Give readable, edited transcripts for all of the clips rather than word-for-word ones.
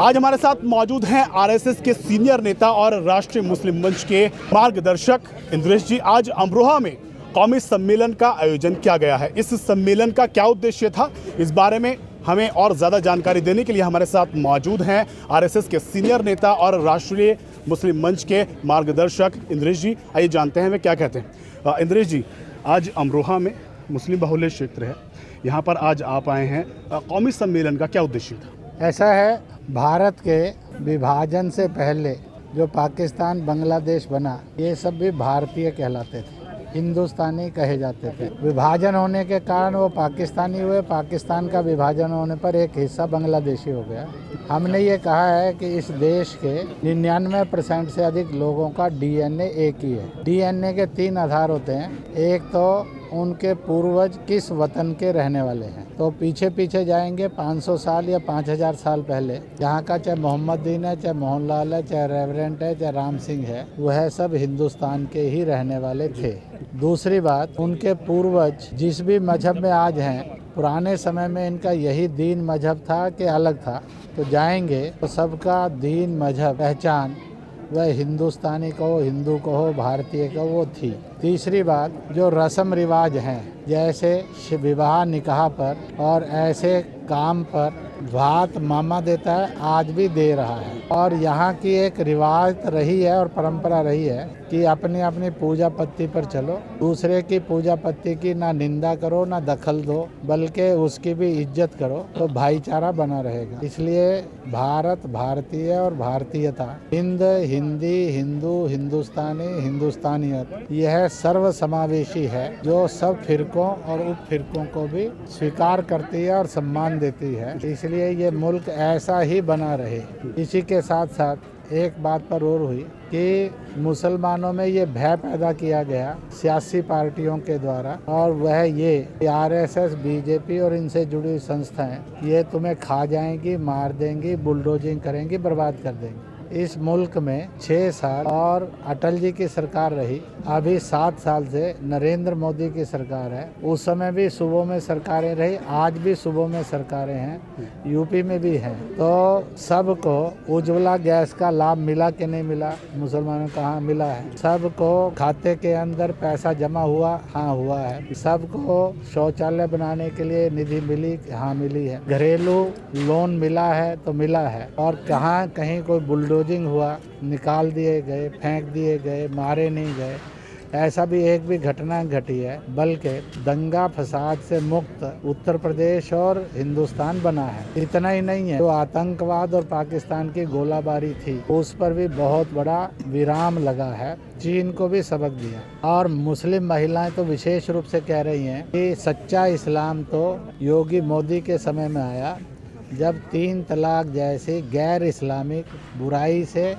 आज हमारे साथ मौजूद हैं आरएसएस के सीनियर नेता और राष्ट्रीय मुस्लिम मंच के मार्गदर्शक इंद्रेश जी। आज अमरोहा में कौमी सम्मेलन का आयोजन किया गया है। इस सम्मेलन का क्या उद्देश्य था, इस बारे में हमें और ज़्यादा जानकारी देने के लिए हमारे साथ मौजूद हैं आरएसएस के सीनियर नेता और राष्ट्रीय मुस्लिम मंच के मार्गदर्शक इंद्रेश जी। आइए जानते हैं वे क्या कहते हैं। इंद्रेश जी, आज अमरोहा में मुस्लिम बहुल्य क्षेत्र है, यहाँ पर आज आप आए हैं, कौमी सम्मेलन का क्या उद्देश्य था? ऐसा है, भारत के विभाजन से पहले जो पाकिस्तान बांग्लादेश बना, ये सब भी भारतीय कहलाते थे, हिंदुस्तानी कहे जाते थे। विभाजन होने के कारण वो पाकिस्तानी हुए। पाकिस्तान का विभाजन होने पर एक हिस्सा बांग्लादेशी हो गया। हमने ये कहा है कि इस देश के 99% से अधिक लोगों का डीएनए एक ही है। डीएनए के 3 आधार होते हैं। एक तो उनके पूर्वज किस वतन के रहने वाले हैं, तो पीछे पीछे जाएंगे 500 साल या 5000 साल पहले, यहाँ का चाहे मोहम्मद दीन है, चाहे मोहनलाल है, चाहे रेवरेंट है, चाहे राम सिंह है, वह सब हिंदुस्तान के ही रहने वाले थे। दूसरी बात, उनके पूर्वज जिस भी मजहब में आज हैं, पुराने समय में इनका यही दीन मजहब था कि अलग था, तो जाएंगे तो सबका दीन मजहब पहचान वह हिंदुस्तानी कहो, हिंदू कहो, भारतीय कहो, वो थी। तीसरी बात, जो रस्म रिवाज हैं, जैसे विवाह निकाह पर और ऐसे काम पर भात मामा देता है, आज भी दे रहा है। और यहाँ की एक रिवाज रही है और परंपरा रही है कि अपनी अपनी पूजा पत्ती पर चलो, दूसरे की पूजा पत्ती की ना निंदा करो ना दखल दो, बल्कि उसकी भी इज्जत करो, तो भाईचारा बना रहेगा। इसलिए भारत, भारतीय और भारतीयता, हिंद, हिंदी, हिंदू, हिंदुस्तानी, हिंदुस्तानियत, यह सर्व समावेशी है, जो सब फिरकों और उप फिरकों को भी स्वीकार करती है और सम्मान देती है। इसलिए ये मुल्क ऐसा ही बना रहे। इसी के साथ साथ एक बात पर और हुई कि मुसलमानों में ये भय पैदा किया गया सियासी पार्टियों के द्वारा, और वह ये आरएसएस, बीजेपी और इनसे जुड़ी संस्थाएं ये तुम्हें खा जाएंगी, मार देंगी, बुलडोजिंग करेंगी, बर्बाद कर देंगी। इस मुल्क में 6 साल और अटल जी की सरकार रही, अभी 7 साल से नरेंद्र मोदी की सरकार है। उस समय भी सूबों में सरकारें रही, आज भी सूबों में सरकारें हैं, यूपी में भी हैं। तो सबको उज्ज्वला गैस का लाभ मिला कि नहीं मिला? मुसलमानों को हाँ मिला है। सबको खाते के अंदर पैसा जमा हुआ? हाँ हुआ है। सबको शौचालय बनाने के लिए निधि मिली? हाँ मिली है। घरेलू लोन मिला है तो मिला है। और कहाँ कहीं कोई बुलडोजिंग हुआ, निकाल दिए गए, फेंक दिए गए, मारे नहीं गए, ऐसा भी एक भी घटना घटी है, बल्कि दंगा फसाद से मुक्त उत्तर प्रदेश और हिंदुस्तान बना है। इतना ही नहीं है, जो आतंकवाद और पाकिस्तान की गोलाबारी थी, उस पर भी बहुत बड़ा विराम लगा है। चीन को भी सबक दिया। और मुस्लिम महिलाएं तो विशेष रूप से कह रही हैं कि सच्चा इस्लाम तो योगी मोदी के समय में आया, जब 3 तलाक जैसी गैर इस्लामिक बुराई से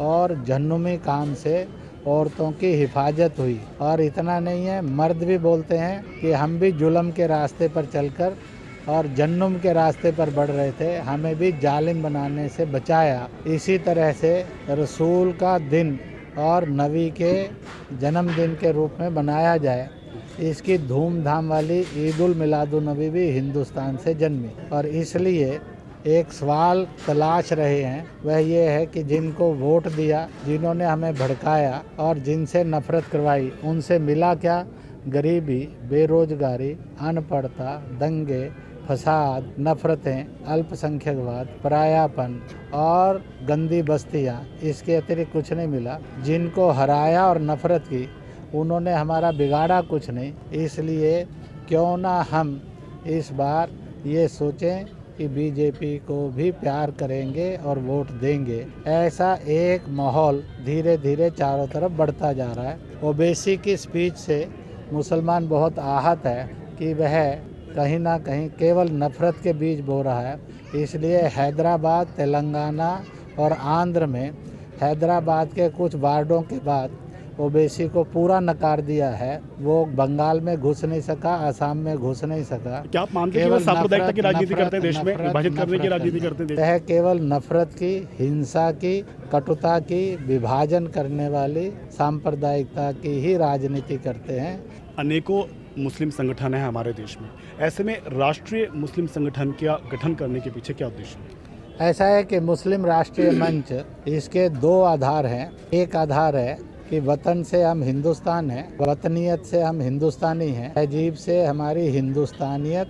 और जहन्नुमी काम से औरतों की हिफाजत हुई। और इतना नहीं है, मर्द भी बोलते हैं कि हम भी जुल्म के रास्ते पर चलकर और जहन्नुम के रास्ते पर बढ़ रहे थे, हमें भी जालिम बनाने से बचाया। इसी तरह से रसूल का दिन और नबी के जन्मदिन के रूप में बनाया जाए, इसकी धूमधाम वाली ईद उल मिलादुन नबी भी हिंदुस्तान से जन्मी। और इसलिए एक सवाल तलाश रहे हैं, वह ये है कि जिनको वोट दिया, जिन्होंने हमें भड़काया और जिनसे नफरत करवाई, उनसे मिला क्या? गरीबी, बेरोजगारी, अनपढ़ता, दंगे, फसाद, नफरतें, अल्पसंख्यकवाद, परायापन और गंदी बस्तियाँ, इसके अतिरिक्त कुछ नहीं मिला। जिनको हराया और नफरत की, उन्होंने हमारा बिगाड़ा कुछ नहीं। इसलिए क्यों ना हम इस बार ये सोचें कि बीजेपी को भी प्यार करेंगे और वोट देंगे। ऐसा एक माहौल धीरे धीरे चारों तरफ बढ़ता जा रहा है। ओवैसी की स्पीच से मुसलमान बहुत आहत है कि वह कहीं ना कहीं केवल नफरत के बीज बो रहा है। इसलिए हैदराबाद, तेलंगाना और आंध्र में हैदराबाद के कुछ वार्डों के बाद ओवैसी को पूरा नकार दिया है। वो बंगाल में घुस नहीं सका, असम में घुस नहीं सका। क्या आप मानते हैं कि वो सांप्रदायिकता की राजनीति करते हैं, देश में विभाजित करने की राजनीति करते हैं? केवल नफरत की, हिंसा की, कटुता की, विभाजन करने वाली सांप्रदायिकता की ही राजनीति करते हैं। अनेकों मुस्लिम संगठन है हमारे देश में, ऐसे में राष्ट्रीय मुस्लिम संगठन का गठन करने के पीछे क्या उद्देश्य है? ऐसा है कि मुस्लिम राष्ट्रीय मंच, इसके दो आधार हैं। एक आधार है कि वतन से हम हिंदुस्तान हैं, वतनियत से हम हिंदुस्तानी हैं, तहजीब से हमारी हिंदुस्तानियत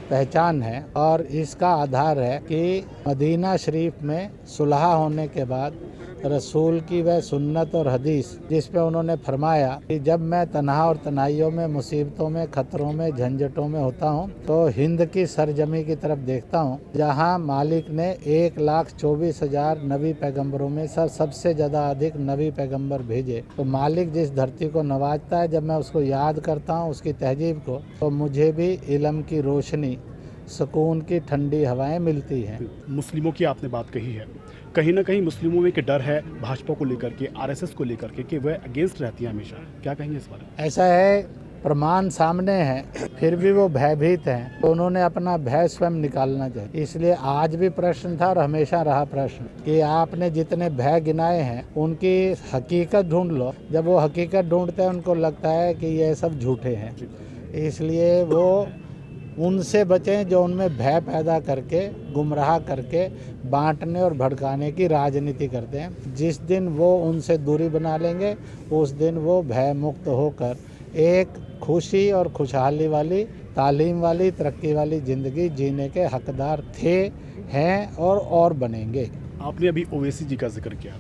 पहचान है। और इसका आधार है कि मदीना शरीफ में सुलह होने के बाद रसूल की वह सुन्नत और हदीस जिस पे उन्होंने फरमाया कि जब मैं तन्हा और तनाइयों में, मुसीबतों में, खतरों में, झंझटों में होता हूँ तो हिंद की सरजमी की तरफ देखता हूँ, जहाँ मालिक ने 1,24,000 नबी पैगम्बरों में सबसे ज़्यादा अधिक नबी पैगम्बर भेजे। तो मालिक जिस धरती को नवाजता है, जब मैं उसको याद करता हूँ, उसकी तहजीब को, तो मुझे भी इल्म की रोशनी, सुकून की ठंडी हवाएं मिलती हैं। मुस्लिमों की आपने बात कही है, कहीं ना कहीं मुस्लिमों में एक डर है भाजपा को लेकर के, आरएसएस को लेकर के, कि वह अगेंस्ट रहती है हमेशा। क्या कहेंगे इस बारे में? ऐसा है, प्रमाण सामने है, फिर भी वो भयभीत हैं, तो उन्होंने अपना भय स्वयं निकालना चाहिए। इसलिए आज भी प्रश्न था और हमेशा रहा प्रश्न कि आपने जितने भय गिनाए हैं उनकी हकीकत ढूंढ लो। जब वो हकीकत ढूंढते हैं, उनको लगता है कि ये सब झूठे हैं, इसलिए वो उनसे बचें जो उनमें भय पैदा करके, गुमराह करके, बांटने और भड़काने की राजनीति करते हैं। जिस दिन वो उनसे दूरी बना लेंगे, उस दिन वो भय मुक्त होकर एक खुशी और खुशहाली वाली, तालीम वाली, तरक्की वाली ज़िंदगी जीने के हकदार थे, हैं और बनेंगे। आपने अभी ओवैसी जी का जिक्र किया।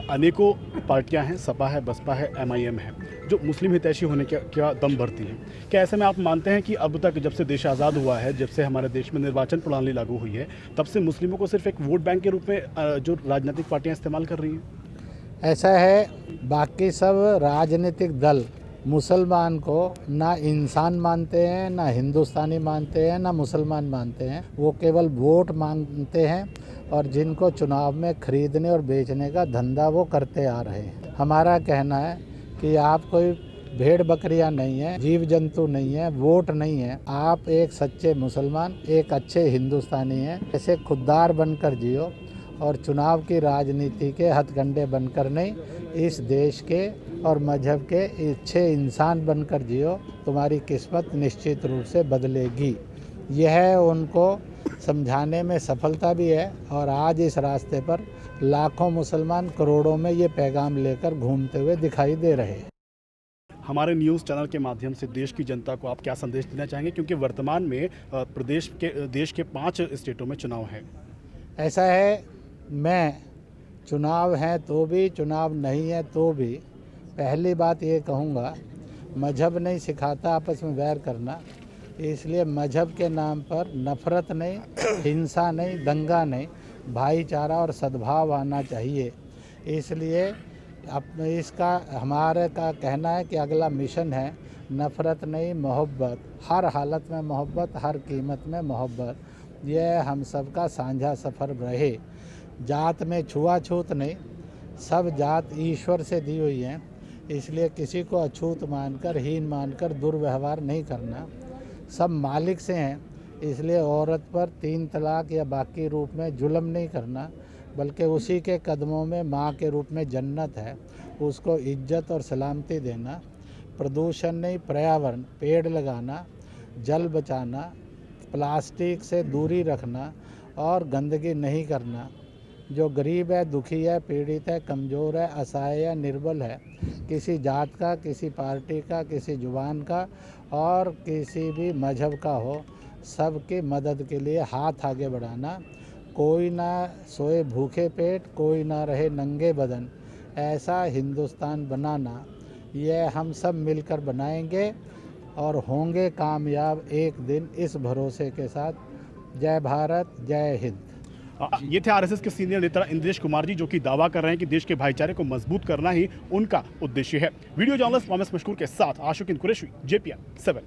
अनेकों पार्टियां हैं, सपा है, बसपा है, एमआईएम है, जो मुस्लिम हितैषी होने क्या दम भरती हैं। क्या ऐसे में आप मानते हैं कि अब तक, जब से देश आज़ाद हुआ है, जब से हमारे देश में निर्वाचन प्रणाली लागू हुई है, तब से मुस्लिमों को सिर्फ एक वोट बैंक के रूप में जो राजनीतिक पार्टियां इस्तेमाल कर रही हैं? ऐसा है, बाकी सब राजनीतिक दल मुसलमान को ना इंसान मानते हैं, ना हिंदुस्तानी मानते हैं, ना मुसलमान मानते हैं। वो केवल वोट मांगते हैं और जिनको चुनाव में खरीदने और बेचने का धंधा वो करते आ रहे हैं। हमारा कहना है कि आप कोई भेड़ बकरियां नहीं है, जीव जंतु नहीं है, वोट नहीं है, आप एक सच्चे मुसलमान, एक अच्छे हिंदुस्तानी हैं। ऐसे खुददार बनकर जियो और चुनाव की राजनीति के हथकंडे बनकर नहीं, इस देश के और मजहब के अच्छे इंसान बनकर जियो। तुम्हारी किस्मत निश्चित रूप से बदलेगी। यह उनको समझाने में सफलता भी है और आज इस रास्ते पर लाखों मुसलमान, करोड़ों में ये पैगाम लेकर घूमते हुए दिखाई दे रहे हैं। हमारे न्यूज़ चैनल के माध्यम से देश की जनता को आप क्या संदेश देना चाहेंगे, क्योंकि वर्तमान में देश के 5 स्टेटों में चुनाव है? ऐसा है, मैं चुनाव हैं तो भी, चुनाव नहीं है तो भी पहली बात ये कहूँगा, मजहब नहीं सिखाता आपस में वैर करना। इसलिए मजहब के नाम पर नफ़रत नहीं, हिंसा नहीं, दंगा नहीं, भाईचारा और सद्भाव आना चाहिए। इसलिए इसका हमारे का कहना है कि अगला मिशन है नफ़रत नहीं, मोहब्बत, हर हालत में मोहब्बत, हर कीमत में मोहब्बत। यह हम सब का साझा सफ़र रहे। जात में छुआछूत नहीं, सब जात ईश्वर से दी हुई हैं, इसलिए किसी को अछूत मानकर, हीन मानकर दुर्व्यवहार नहीं करना। सब मालिक से हैं, इसलिए औरत पर 3 तलाक या बाकी रूप में जुल्म नहीं करना, बल्कि उसी के कदमों में माँ के रूप में जन्नत है, उसको इज्जत और सलामती देना। प्रदूषण नहीं, पर्यावरण, पेड़ लगाना, जल बचाना, प्लास्टिक से दूरी रखना और गंदगी नहीं करना। जो गरीब है, दुखी है, पीड़ित है, कमज़ोर है, असहाय है, निर्बल है, किसी जात का, किसी पार्टी का, किसी जुबान का और किसी भी मजहब का हो, सबकी मदद के लिए हाथ आगे बढ़ाना। कोई ना सोए भूखे पेट, कोई ना रहे नंगे बदन, ऐसा हिंदुस्तान बनाना, यह हम सब मिलकर बनाएंगे और होंगे कामयाब एक दिन, इस भरोसे के साथ। जय भारत, जय हिंद। ये थे आरएसएस के सीनियर नेता इंद्रेश कुमार जी, जो कि दावा कर रहे हैं कि देश के भाईचारे को मजबूत करना ही उनका उद्देश्य है। वीडियो जर्नलिस्ट मोहम्मद मशकूर के साथ आशुकिन कुरैशी, JPN 7।